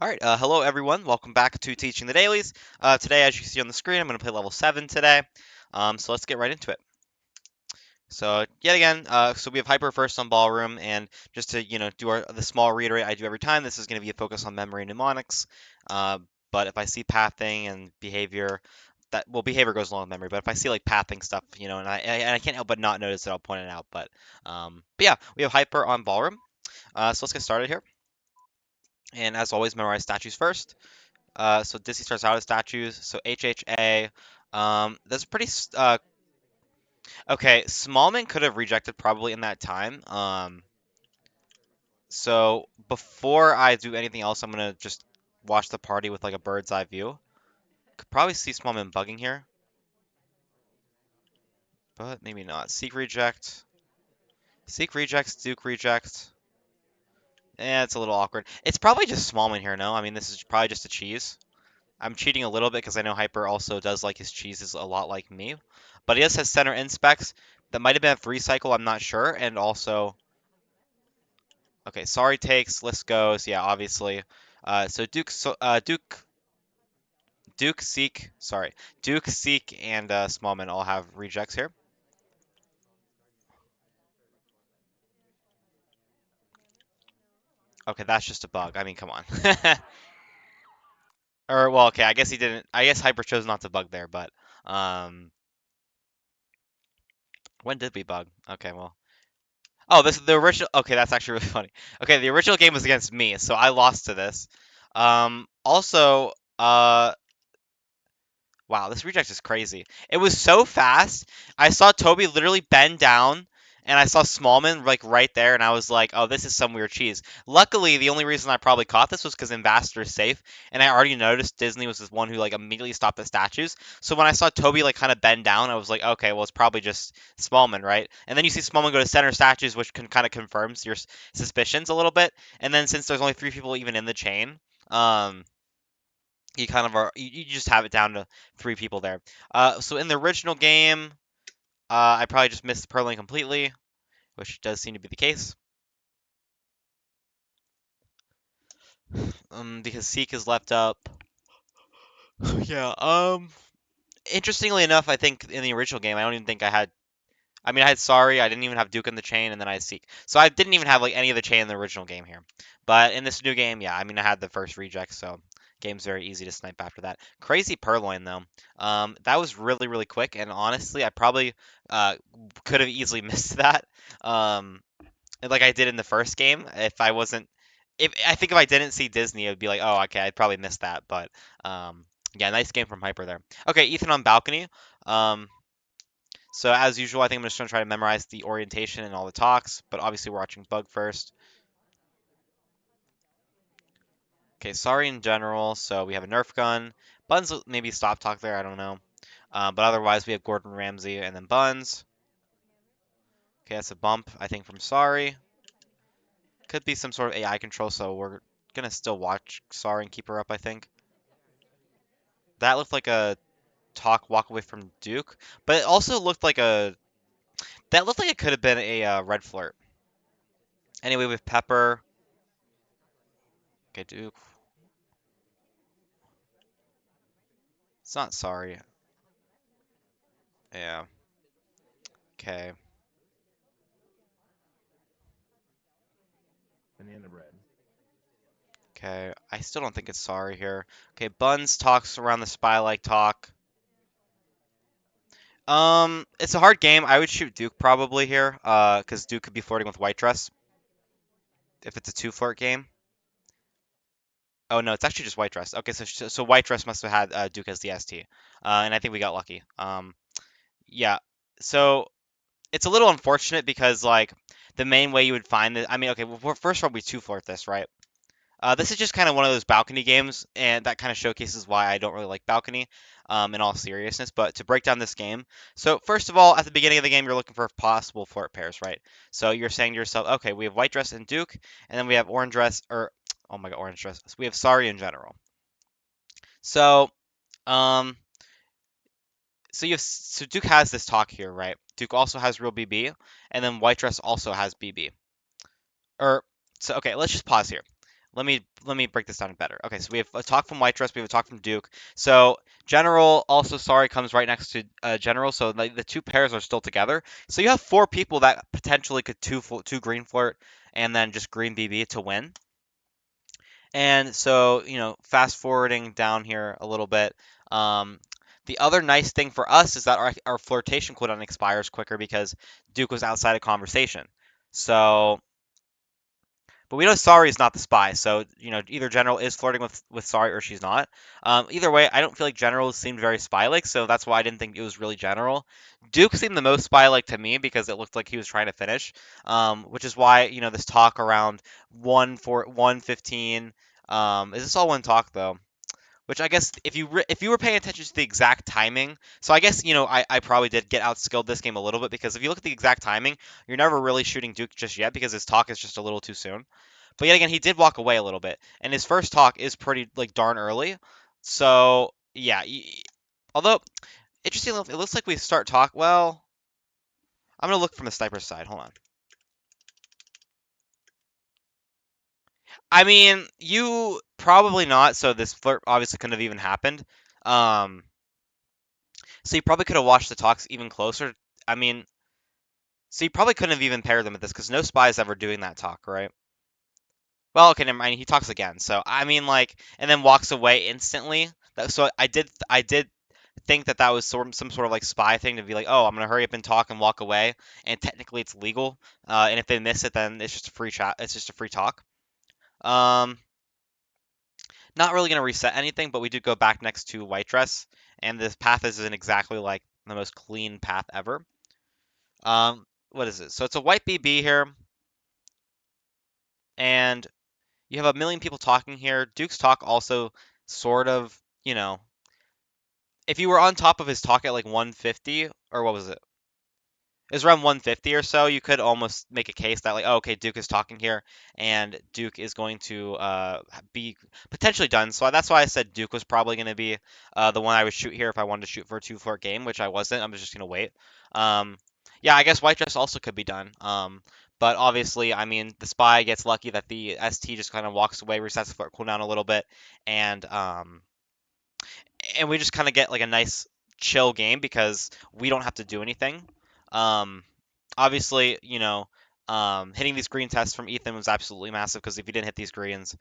All right, hello everyone. Welcome back to Teaching the Dailies. Today, as you can see on the screen, I'm going to play level 7 today. So let's get right into it. So yet again, so we have Hyper first on Ballroom, and just to do the small reiterate I do every time, this is going to be a focus on memory and mnemonics. Uh, but if I see pathing and behavior, behavior goes along with memory. But if I see like pathing stuff, and I can't help but not notice it, I'll point it out. But yeah, we have Hyper on Ballroom. So let's get started here. And as always, memorize statues first. So Disney starts out as statues. So HHA. That's pretty. Okay, Smallman could have rejected probably in that time. So before I do anything else, I'm gonna just watch the party with like a bird's eye view. Could probably see Smallman bugging here, but maybe not. Seek reject. Seek rejects. Duke reject. It's a little awkward. It's probably just Smallman here, no? I mean, this is probably just a cheese. I'm cheating a little bit because I know Hyper also does like his cheeses a lot like me. But he does have center inspects. That might have been a 3 cycle, I'm not sure. And also, okay, sorry takes, list goes. Yeah, obviously. So Duke, Seek, sorry. Duke, Seek, and Smallman all have rejects here. Okay, that's just a bug. I mean, come on. Or, well, okay, I guess he didn't. I guess Hyper chose not to bug there, but um, when did we bug? Okay, well, oh, this is the original. Okay, that's actually really funny. Okay, the original game was against me, so I lost to this. Also, wow, this reject is crazy. It was so fast. I saw Toby literally bend down, and I saw Smallman like right there, and I was like, "Oh, this is some weird cheese." Luckily, the only reason I probably caught this was because Ambassador is safe, and I already noticed Disney was the one who like immediately stopped the statues. So when I saw Toby like kind of bend down, I was like, "Okay, well it's probably just Smallman, right?" And then you see Smallman go to center statues, which can kind of confirms your suspicions a little bit. And then since there's only 3 people even in the chain, um you kind of are you just have it down to 3 people there. So in the original game, I probably just missed the Purling completely, which does seem to be the case. Because Seek is left up. Yeah. Interestingly enough, I think in the original game, I don't even think I had. I mean, I had Sorry, I didn't even have Duke in the chain, and then I had Seek. So I didn't even have like any of the chain in the original game here. But in this new game, yeah, I mean, I had the first reject, so game's very easy to snipe after that. Crazy Purloin though. That was really really quick, and honestly, I probably uh could have easily missed that. Um, like I did in the first game, if I wasn't. If I think if I didn't see Disney, it would be like, oh, okay, I'd probably miss that. But yeah, nice game from Hyper there. Okay, Ethan on balcony. Um, so as usual, I think I'm just gonna try to memorize the orientation and all the talks, but obviously we're watching Bug first. Okay, sorry in general. So we have a Nerf gun. Buns maybe stop talk there. I don't know. But otherwise we have Gordon Ramsay and then Buns. Okay, that's a bump I think from sorry. Could be some sort of AI control, so we're gonna still watch sorry and keep her up. I think that looked like a talk walk away from Duke, but it also looked like a that looked like it could have been a red flirt. Anyway, with Pepper. Okay, Duke. It's not sorry. Yeah. Okay. Banana bread. Okay. I still don't think it's sorry here. Okay, Buns talks around the spy like talk. It's a hard game. I would shoot Duke probably here, because Duke could be flirting with White Dress if it's a 2 flirt game. Oh no, it's actually just White Dress. Okay, so White Dress must have had Duke as the ST, and I think we got lucky. Yeah. So it's a little unfortunate because like the main way you would find it. I mean, okay, well, first of all, we 2 flirt this, right? This is just kind of one of those balcony games, and that kind of showcases why I don't really like balcony, in all seriousness. But to break down this game, so first of all, at the beginning of the game, you're looking for possible flirt pairs, right? So you're saying to yourself, okay, we have white dress and Duke, and then we have orange dress, or oh my god, orange dress. So we have sorry in general. So, um, so Duke has this talk here, right? Duke also has real BB, and then white dress also has BB. Or so okay, let's just pause here. let me break this down better. Okay, so we have a talk from White Dress, we have a talk from Duke. So General also sorry comes right next to General, so like the two pairs are still together. So you have four people that potentially could two green flirt and then just green BB to win. And so, fast forwarding down here a little bit, um, the other nice thing for us is that our flirtation cooldown expires quicker because Duke was outside of conversation. So, but we know Sari is not the spy, so either General is flirting with Sari or she's not. Either way, I don't feel like General seemed very spy-like, so that's why I didn't think it was really General. Duke seemed the most spy-like to me because it looked like he was trying to finish, which is why this talk around 115. Is this all one talk though? Which I guess if you were paying attention to the exact timing, so I guess I probably did get outskilled this game a little bit because if you look at the exact timing, you're never really shooting Duke just yet because his talk is just a little too soon. But yet again, he did walk away a little bit, and his first talk is pretty like darn early. So yeah, although interesting enough, it looks like we start talk. Well, I'm gonna look from the sniper side. Hold on. I mean, you probably not. So this flirt obviously couldn't have even happened. Um, so you probably could have watched the talks even closer. I mean, so you probably couldn't have even paired them with this because no spy is ever doing that talk, right? Well, okay, never mind. He talks again. So I mean, like, and then walks away instantly. So I did think that was some sort of like spy thing to be like, oh, I'm gonna hurry up and talk and walk away, and technically it's legal. And if they miss it, then it's just a free chat. It's just a free talk. Um, Not really gonna reset anything, but we did go back next to White Dress, and this path isn't exactly like the most clean path ever. What is it? So it's a white BB here, and you have a million people talking here. Duke's talk also sort of, if you were on top of his talk at like 150, or what was it? It was around 150 or so, you could almost make a case that like, oh, okay, Duke is talking here, and Duke is going to be potentially done. So that's why I said Duke was probably going to be the one I would shoot here if I wanted to shoot for a two-flirt game, which I wasn't. I'm just going to wait. Um, yeah, I guess White Dress also could be done. But obviously, I mean, the spy gets lucky that the ST just kind of walks away, resets the flirt cooldown a little bit, and we just kind of get like a nice chill game because we don't have to do anything. Um, Obviously, hitting these green tests from Ethan was absolutely massive because if you didn't hit these greens,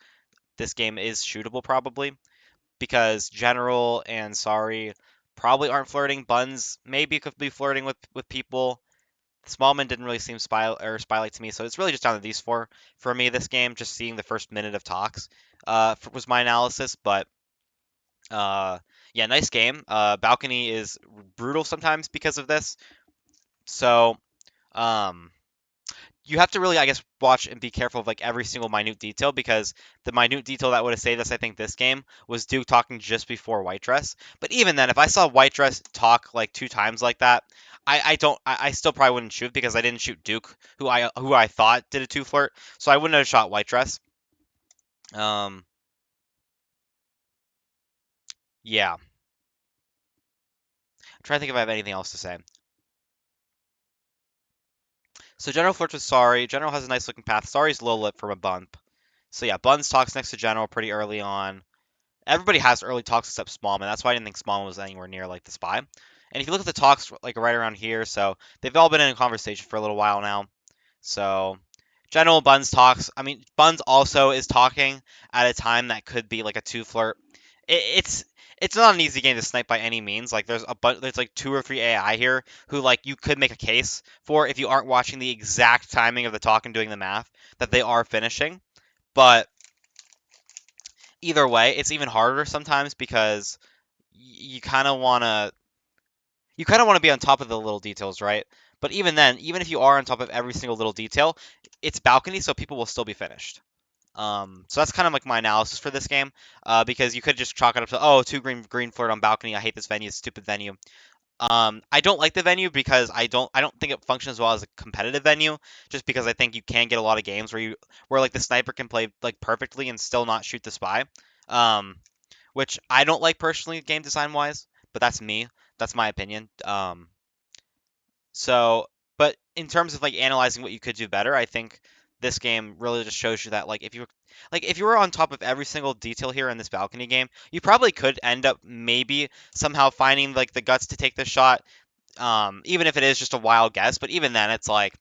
this game is shootable probably because General and Sorry probably aren't flirting. Buns maybe could be flirting with people. Smallman didn't really seem spy like to me, so it's really just down to these four for me. This game, just seeing the first minute of talks, was my analysis. But uh, yeah, nice game. Balcony is brutal sometimes because of this. So um, you have to really, I guess, watch and be careful of like every single minute detail because the minute detail that would have saved us, I think, this game was Duke talking just before White Dress. But even then, if I saw White Dress talk like two times like that, I still probably wouldn't shoot because I didn't shoot Duke, who I thought did a two flirt, so I wouldn't have shot White Dress. Um, yeah, I'm trying to think if I have anything else to say. So General flirts with Sorry. General has a nice looking path. Sorry's low lit from a bump. So yeah, Buns talks next to General pretty early on. Everybody has early talks except Smallman. That's why I didn't think Smallman was anywhere near like the spy. And if you look at the talks like right around here, so they've all been in a conversation for a little while now. So General Buns talks. I mean, Buns also is talking at a time that could be like a two flirt. It's it's not an easy game to snipe by any means. Like there's like two or three AI here who like you could make a case for if you aren't watching the exact timing of the talk and doing the math that they are finishing. But either way, it's even harder sometimes because you kind of want to be on top of the little details, right? But even then, even if you are on top of every single little detail, it's balcony, so people will still be finished. So that's kind of like my analysis for this game, because you could just chalk it up to, oh, two green flirt on balcony. I hate this venue, stupid venue. I don't like the venue because I don't think it functions well as a competitive venue, just because I think you can get a lot of games where like the sniper can play like perfectly and still not shoot the spy. Um, which I don't like personally, game design wise, but that's me. That's my opinion. So, but in terms of like analyzing what you could do better, I think this game really just shows you that like like if you were on top of every single detail here in this balcony game, you probably could end up maybe somehow finding like the guts to take the shot, even if it is just a wild guess. But even then, it's like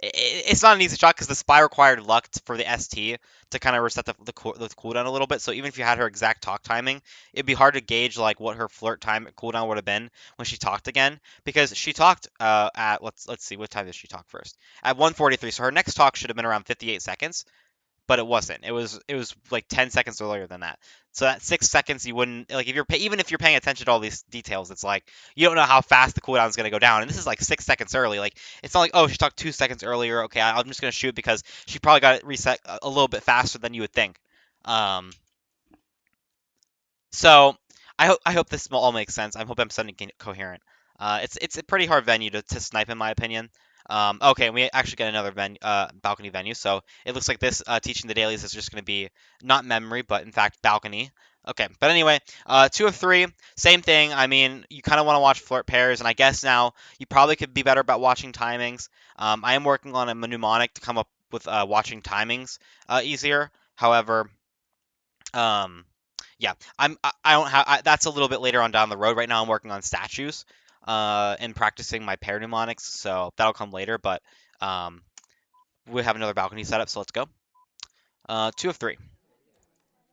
it's not an easy shot because the spy required luck for the ST to kind of reset the cooldown a little bit. So even if you had her exact talk timing, it'd be hard to gauge like what her flirt time cooldown would have been when she talked again, because she talked at let's see, what time did she talk first? At 1:43. So her next talk should have been around 58 seconds, but it wasn't. It was like 10 seconds earlier than that. So that 6 seconds, you wouldn't like if you're even if you're paying attention to all these details, it's like you don't know how fast the cooldown is going to go down. And this is like 6 seconds early. Like it's not like, oh, she talked 2 seconds earlier. Okay, I'm just going to shoot because she probably got it reset a little bit faster than you would think. Um, so I hope this all makes sense. I hope I'm sounding coherent. It's a pretty hard venue to snipe in my opinion. Okay, we actually get another balcony venue. So it looks like this teaching the dailies is just going to be not memory, but in fact balcony. Okay, but anyway, 2 of 3, same thing. I mean, you kind of want to watch flirt pairs, and I guess now you probably could be better about watching timings. I am working on a mnemonic to come up with watching timings easier. However, um, yeah, I don't have that's a little bit later on down the road. Right now, I'm working on statues, and practicing my pair mnemonics, so that'll come later. But um, we have another balcony setup, so let's go. 2 of 3.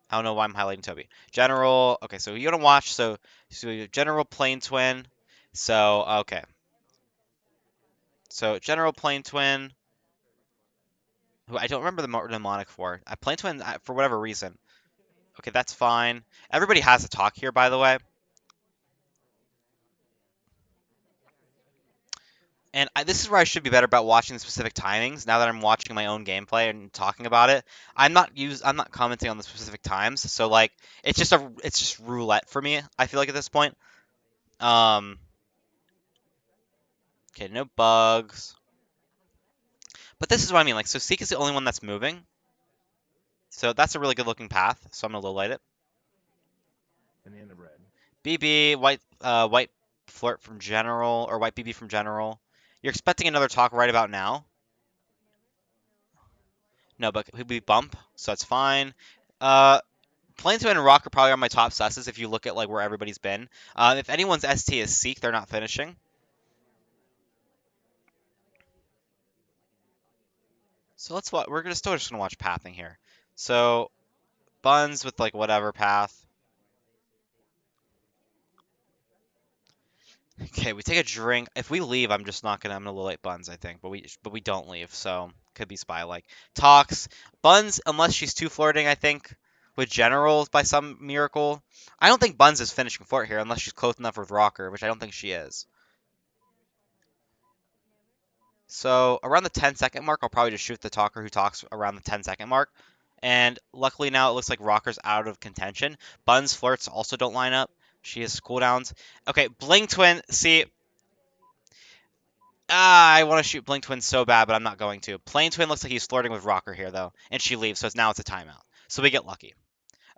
I don't know why I'm highlighting Toby. General. Okay, so you're gonna watch. So general plane twin. So okay. So general plane twin. Who I don't remember the mnemonic for. Plane twin for whatever reason. Okay, that's fine. Everybody has a talk here, by the way. And this is where I should be better about watching the specific timings. Now that I'm watching my own gameplay and talking about it, I'm not commenting on the specific times. So like, it's just roulette for me. I feel like at this point. Um, okay, no bugs. But this is what I mean. Like, so Seek is the only one that's moving. So that's a really good looking path. So I'm gonna low light it. Banana bread. BB white flirt from general, or white BB from general. You're expecting another talk right about now. No, but we bump, so it's fine. Uh, Planesman and Rock are probably on my top susses if you look at like where everybody's been. If anyone's ST is Seek, they're not finishing. So let's what we're gonna still just gonna watch pathing here. So Buns with like whatever path. Okay, we take a drink. If we leave, I'm just not gonna. I'm gonna low light Buns, I think. But we don't leave, so could be spy like talks Buns unless she's too flirting. I think with General by some miracle. I don't think Buns is finishing flirt here unless she's close enough with Rocker, which I don't think she is. So around the 10-second mark, I'll probably just shoot the talker who talks around the 10-second mark. And luckily now it looks like Rocker's out of contention. Bun's flirts also don't line up. She has cooldowns. Okay, Bling Twin. See, I want to shoot Blink Twin so bad, but I'm not going to. Plain Twin looks like he's flirting with Rocker here, though, and she leaves, so now it's a timeout. So we get lucky.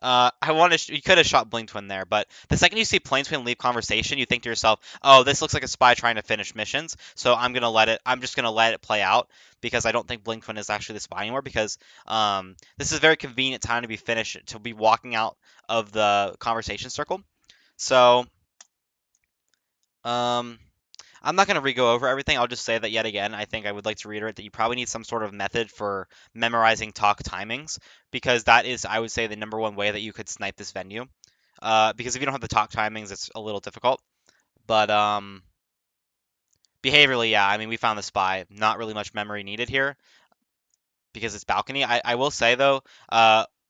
I want to. You could have shot Blink Twin there, but the second you see Plain Twin leave conversation, you think to yourself, "Oh, this looks like a spy trying to finish missions." So I'm gonna let it. I'm just gonna let it play out because I don't think Blink Twin is actually the spy anymore. Because this is a very convenient time to be finished to be walking out of the conversation circle. So um, I'm not going to re-go over everything. I'll just say that yet again, I think I would like to reiterate that you probably need some sort of method for memorizing talk timings, because that is, I would say, the number one way that you could snipe this venue. Because if you don't have the talk timings, it's a little difficult. But behaviorally, yeah, I mean, we found the spy. Not really much memory needed here because it's balcony. I will say though,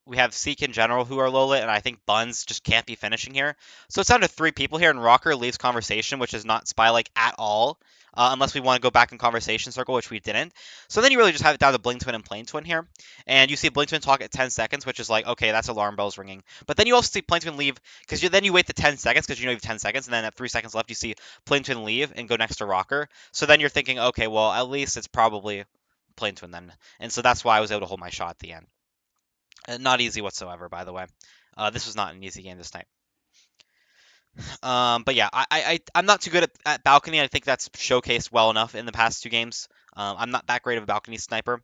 we have Seek in general who are low lit, and I think Buns just can't be finishing here. So it's down to 3 people here, and Rocker leaves conversation, which is not spy like at all. Unless we want to go back in conversation circle, which we didn't. So then you really just have it down to Blink Twin and Plain Twin here. And you see Blink Twin talk at 10 seconds, which is like, okay, that's alarm bells ringing. But then you also see Plain Twin leave, because then you wait the 10 seconds, because you know you have 10 seconds, and then at 3 seconds left, you see Plain Twin leave and go next to Rocker. So then you're thinking, okay, well, at least it's probably Plain Twin then. And so that's why I was able to hold my shot at the end. Not easy whatsoever, by the way. This was not an easy game this night. But yeah, I'm not too good at balcony. I think that's showcased well enough in the past 2 games. I'm not that great of a balcony sniper.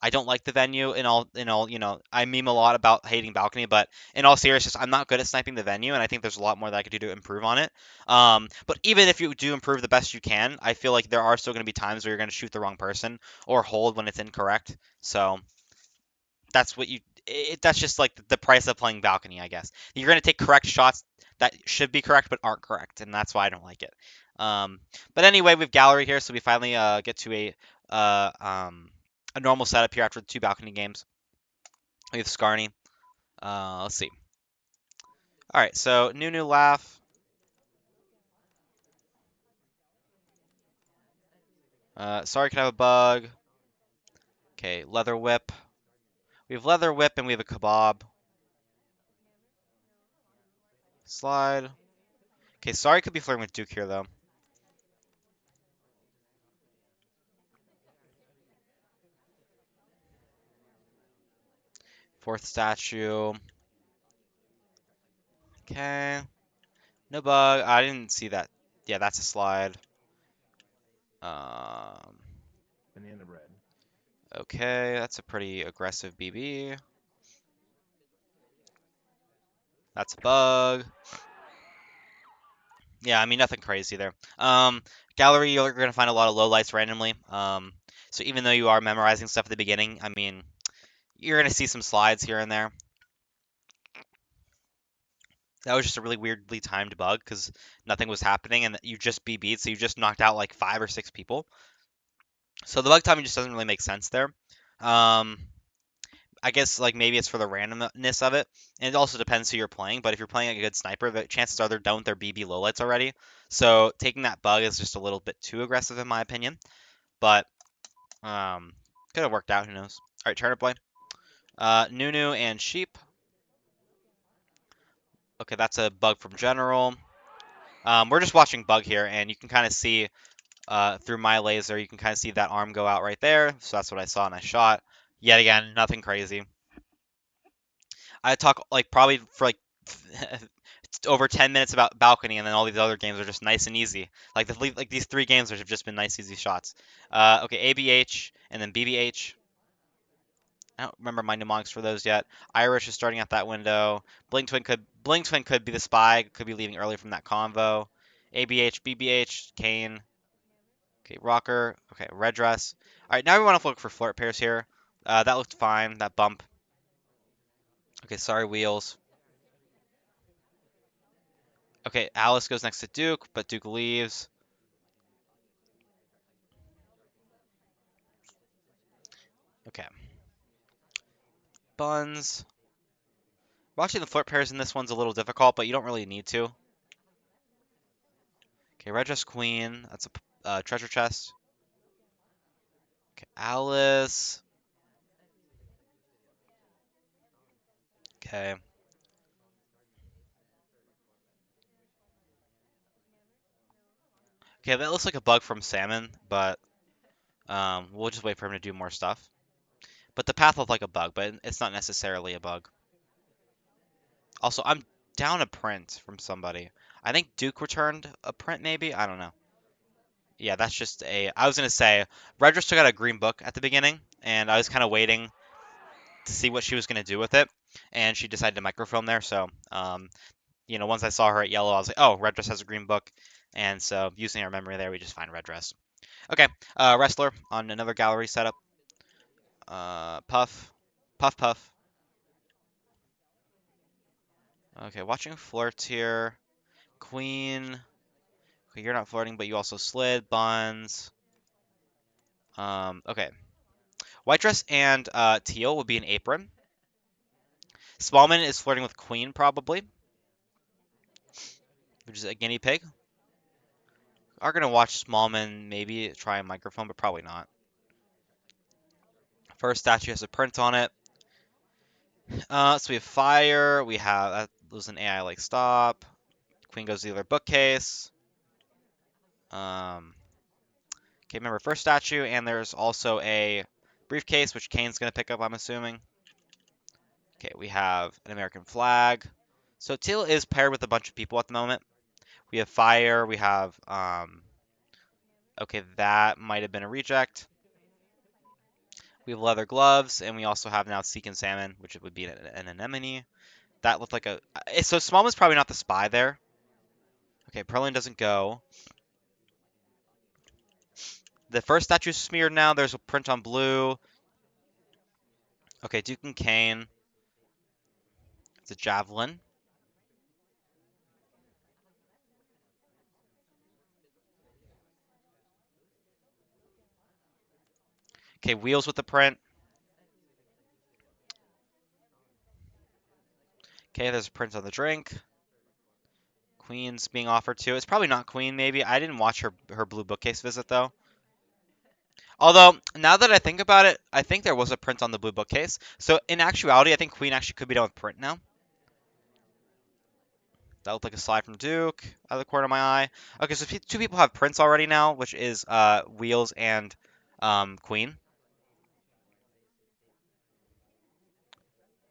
I don't like the venue I meme a lot about hating balcony, but in all seriousness, I'm not good at sniping the venue, and I think there's a lot more that I could do to improve on it. But even if you do improve the best you can, I feel like there are still going to be times where you're going to shoot the wrong person or hold when it's incorrect. So that's what that's just like the price of playing balcony, I guess. You're going to take correct shots that should be correct but aren't correct, and that's why I don't like it. Um, but anyway, we have gallery here, so we finally get to a normal setup here after the two balcony games. We have Scarny. Let's see. All right, so new laugh. Sorry, could have a bug. Okay, leather whip. We have leather whip and we have a kebab. Slide. Okay, sorry could be flirting with Duke here though. Fourth statue. Okay. No bug. I didn't see that. Yeah, that's a slide. Um, Banana bread. okay, that's a pretty aggressive BB. That's a bug. Yeah, I mean nothing crazy there. Gallery, you're gonna find a lot of low lights randomly. So even though you are memorizing stuff at the beginning, I mean, you're gonna see some slides here and there. That was just a really weirdly timed bug because nothing was happening and you just BB'd, so you just knocked out like 5 or 6 people. So the bug timing just doesn't really make sense there. Um, I guess like maybe it's for the randomness of it, and it also depends who you're playing. But if you're playing a good sniper, the chances are they're done with their BB lowlights already. So taking that bug is just a little bit too aggressive in my opinion. But could have worked out. Who knows? All right, turn to play. Nunu and sheep. Okay, that's a bug from general. We're just watching bug here, and you can kind of see through my laser, you can kind of see that arm go out right there. So that's what I saw and I shot. Yet again, nothing crazy. I talk like probably for like over 10 minutes about balcony, and then all these other games are just nice and easy. Like these 3 games have just been nice, easy shots. Okay, ABH and then BBH. I don't remember my mnemonics for those yet. Irish is starting at that window. Blink Twin could be the spy, could be leaving early from that convo. ABH, BBH, Kane. Okay, Rocker. Okay, Red Dress. All right, now we want to look for flirt pairs here. That looked fine. That bump. Okay, sorry, Wheels. Okay, Alice goes next to Duke, but Duke leaves. Okay. Buns. Watching the flirt pairs in this one's a little difficult, but you don't really need to. Okay, Red Dress Queen. That's a treasure chest. Okay, Alice. Okay. Okay, that looks like a bug from Salmon, but we'll just wait for him to do more stuff. But the path looked like a bug, but it's not necessarily a bug. Also, I'm down a print from somebody. I think Duke returned a print, maybe? I don't know. Yeah, that's just a... I was going to say, Redress took out a green book at the beginning, and I was kind of waiting to see what she was going to do with it, and she decided to microfilm there, so, once I saw her at yellow, I was like, oh, Redress has a green book, and so using our memory there, we just find Redress. Okay, Wrestler on another gallery setup. Puff. Puff, puff. Okay, watching flirts here. Queen. Okay, you're not flirting, but you also slid. Buns. Okay. White dress and teal would be an apron. Smallman is flirting with Queen, probably, which is a guinea pig. Are gonna watch Smallman maybe try a microphone, but probably not. First statue has a print on it. So we have fire. We have that was an AI like stop. Queen goes to the other bookcase. Okay, remember first statue, and there's also a briefcase, which Kane's gonna pick up, I'm assuming. Okay, we have an American flag. So teal is paired with a bunch of people at the moment. We have fire. We have okay, that might have been a reject. We have leather gloves, and we also have now Seek and Salmon, which would be an anemone. That looked like a. So Smallman's probably not the spy there. Okay, Perlin doesn't go. The first statue's smeared now. There's a print on blue. Okay, Duke and Kane. It's a javelin. Okay, wheels with the print. Okay, there's a print on the drink. Queen's being offered to. It's probably not Queen, maybe. I didn't watch her blue bookcase visit, though. Although, now that I think about it, I think there was a print on the blue bookcase. So, in actuality, I think Queen actually could be done with print now. That looked like a slide from Duke out of the corner of my eye. Okay, so two people have prints already now, which is Wheels and Queen.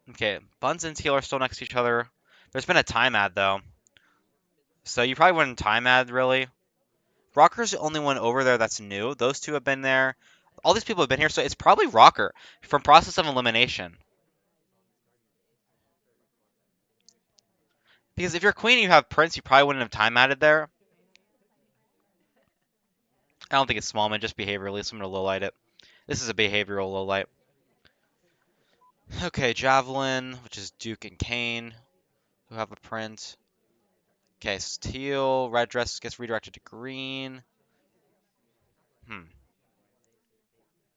Okay, Buns and Teal are still next to each other. There's been a time ad, though. So you probably wouldn't time ad, really. Rocker's the only one over there that's new. Those two have been there. All these people have been here, so it's probably Rocker from Process of Elimination. Because if you're Queen and you have Prince, you probably wouldn't have time added there. I don't think it's Smallman, just behaviorally, so I'm going to low light it. This is a behavioral low light. Okay, Javelin, which is Duke and Kane, who have a print. Okay, Teal, red dress gets redirected to green.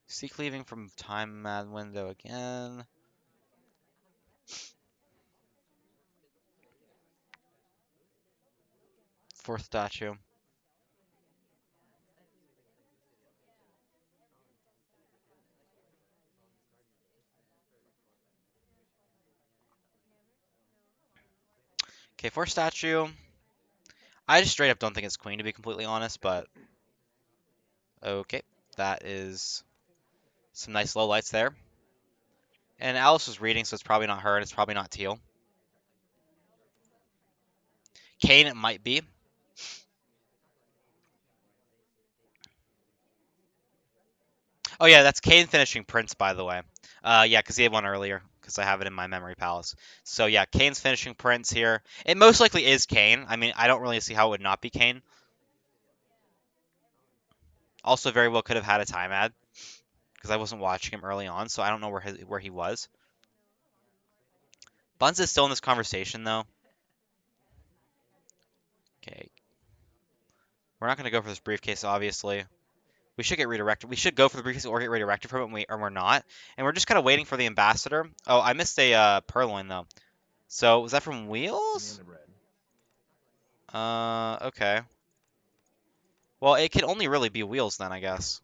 Seek leaving from time mad window again. Fourth statue. Okay, fourth statue. I just straight up don't think it's Queen, to be completely honest, but okay. That is some nice low lights there. And Alice was reading, so it's probably not her, and it's probably not Teal. Kane, it might be. Oh, yeah, that's Kane finishing Prince, by the way. Yeah, because he had one earlier, because I have it in my memory palace. So, yeah, Kane's finishing Prince here. It most likely is Kane. I mean, I don't really see how it would not be Kane. Also, very well could have had a time ad, because I wasn't watching him early on, so I don't know where he was. Buns is still in this conversation, though. Okay. We're not going to go for this briefcase, obviously. We should get redirected. We should go for the briefcase or get redirected from it, or we're not. And we're just kind of waiting for the ambassador. Oh, I missed a purloin, though. So, was that from Wheels? Okay. Well, it can only really be Wheels then, I guess.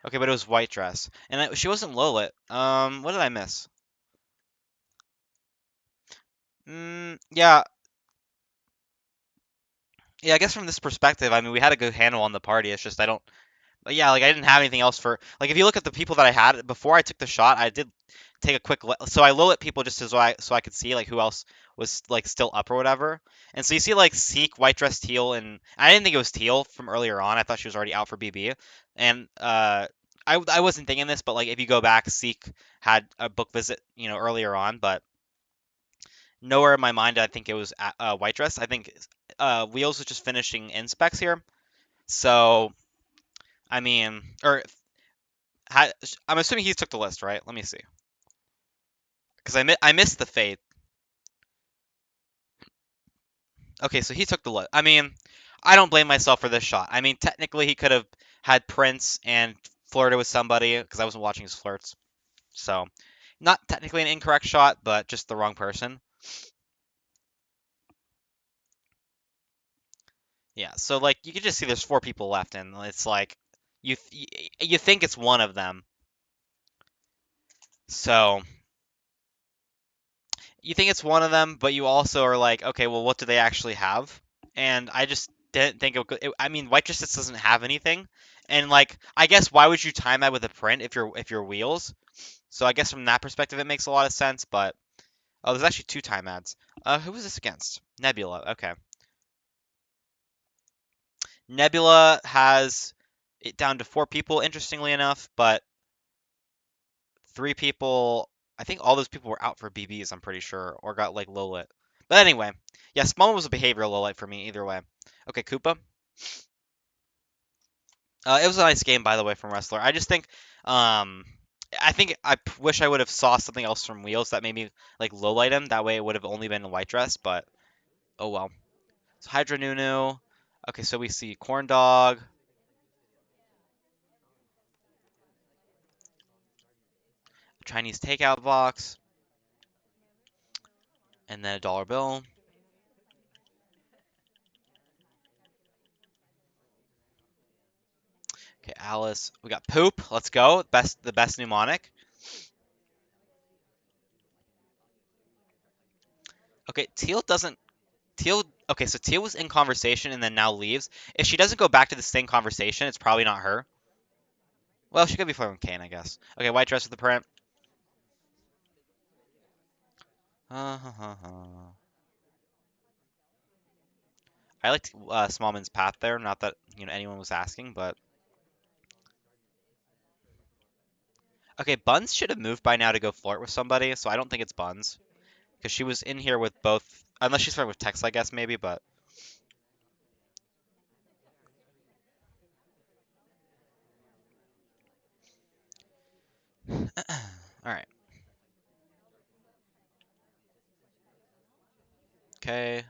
Okay, but it was white dress. And she wasn't Lolit. What did I miss? Yeah. Yeah, I guess from this perspective, I mean, we had a good handle on the party. It's just I don't. Yeah, like I didn't have anything else for. Like if you look at the people that I had before I took the shot, I did take a quick. So I low at people just so I could see like who else was like still up or whatever. And so you see like Seek, White Dress, Teal, and I didn't think it was Teal from earlier on. I thought she was already out for BB. And I wasn't thinking this, but like if you go back, Seek had a book visit earlier on, but nowhere in my mind did I think it was White Dress. I think Wheels was just finishing inspects here. So I mean, or I'm assuming he took the list, right? Let me see. Because I missed the fate. Okay, so he took the list. I mean, I don't blame myself for this shot. I mean, technically he could have had Prince and flirted with somebody because I wasn't watching his flirts. So, not technically an incorrect shot, but just the wrong person. Yeah, so like you can just see there's four people left, and it's like you think it's one of them. So you think it's one of them, but you also are like, okay, well, what do they actually have? And I just didn't think I mean, White Justice doesn't have anything, and like, I guess why would you time that with a print if you're Wheels? So I guess from that perspective, it makes a lot of sense. But oh, there's actually two time ads. Who was this against? Nebula. Okay. Nebula it down to 4 people, interestingly enough, but 3 people. I think all those people were out for BBs, I'm pretty sure, or got like low lit. But anyway, yeah, Smallman was a behavioral low light for me either way. Okay, Koopa. It was a nice game, by the way, from Wrestler. Um, I think wish I would have saw something else from Wheels that made me like low light him. That way, it would have only been a white dress. But oh well. So Hydra Nunu. Okay, so we see Corn Dog, Chinese takeout box, and then a dollar bill. Okay, Alice. We got Poop. Let's go. The best mnemonic. Okay, Teal doesn't. Teal. Okay, so Teal was in conversation and then now leaves. If she doesn't go back to the same conversation, it's probably not her. Well, she could be flirting with Kane, I guess. Okay, white dress with the print. I liked Smallman's path there. Not that anyone was asking, but okay. Buns should have moved by now to go flirt with somebody, so I don't think it's Buns because she was in here with both. Unless she's flirting with Tex, I guess maybe. But all right. Okay.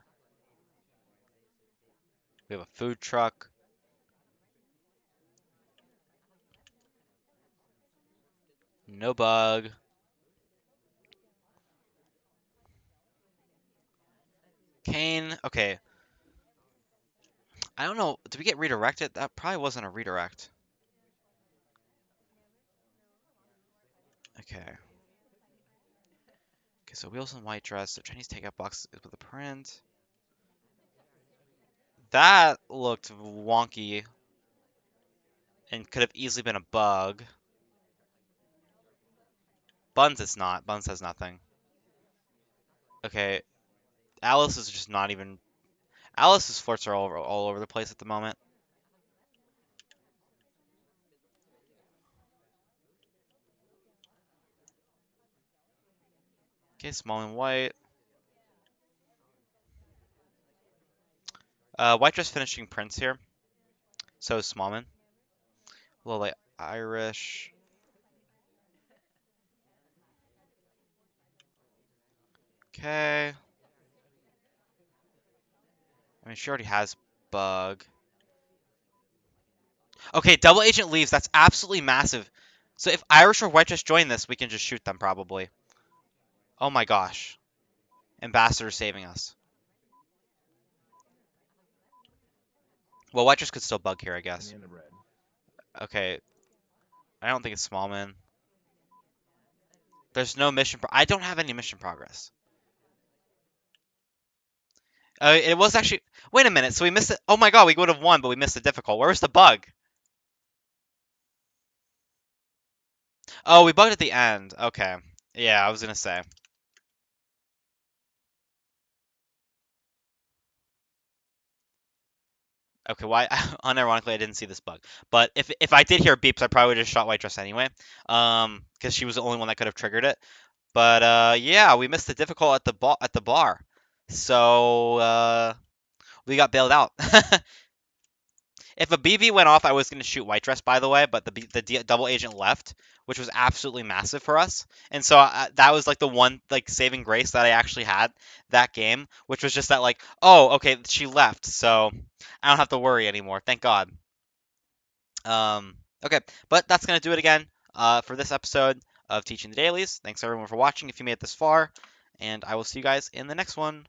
We have a food truck. No bug. Kane. Okay. I don't know. Did we get redirected? That probably wasn't a redirect. Okay. Okay, so wheels and white dress. So Chinese takeout box is with a print. That looked wonky and could have easily been a bug. Buns it's not. Buns has nothing. Okay. Alice is just not even. Alice's flirts are all over the place at the moment. Okay, small and white. White dress finishing prints here. So is Smallman. A little like Irish. Okay. I mean, she already has bug. Okay, double agent leaves. That's absolutely massive. So if Irish or White just join this, we can just shoot them probably. Oh my gosh. Ambassador saving us. Well, White just could still bug here, I guess. Banana bread. Okay. I don't think it's Smallman. There's no mission. I don't have any mission progress. It was actually. Wait a minute. So we missed it. Oh my god, we would have won, but we missed the difficult. Where was the bug? Oh, we bugged at the end. Okay. Yeah, I was gonna say. Okay, why? Unironically, I didn't see this bug. But if I did hear beeps, I probably would have shot White Dress anyway. Because she was the only one that could have triggered it. But yeah, we missed the difficult at the bar. So we got bailed out. If a BB went off, I was going to shoot White Dress, by the way, but the double agent left, which was absolutely massive for us. And so that was like the one like saving grace that I actually had that game, which was just that like, oh, okay, she left, so I don't have to worry anymore. Thank God. Okay, but that's going to do it again for this episode of Teaching the Dailies. Thanks everyone for watching if you made it this far, and I will see you guys in the next one.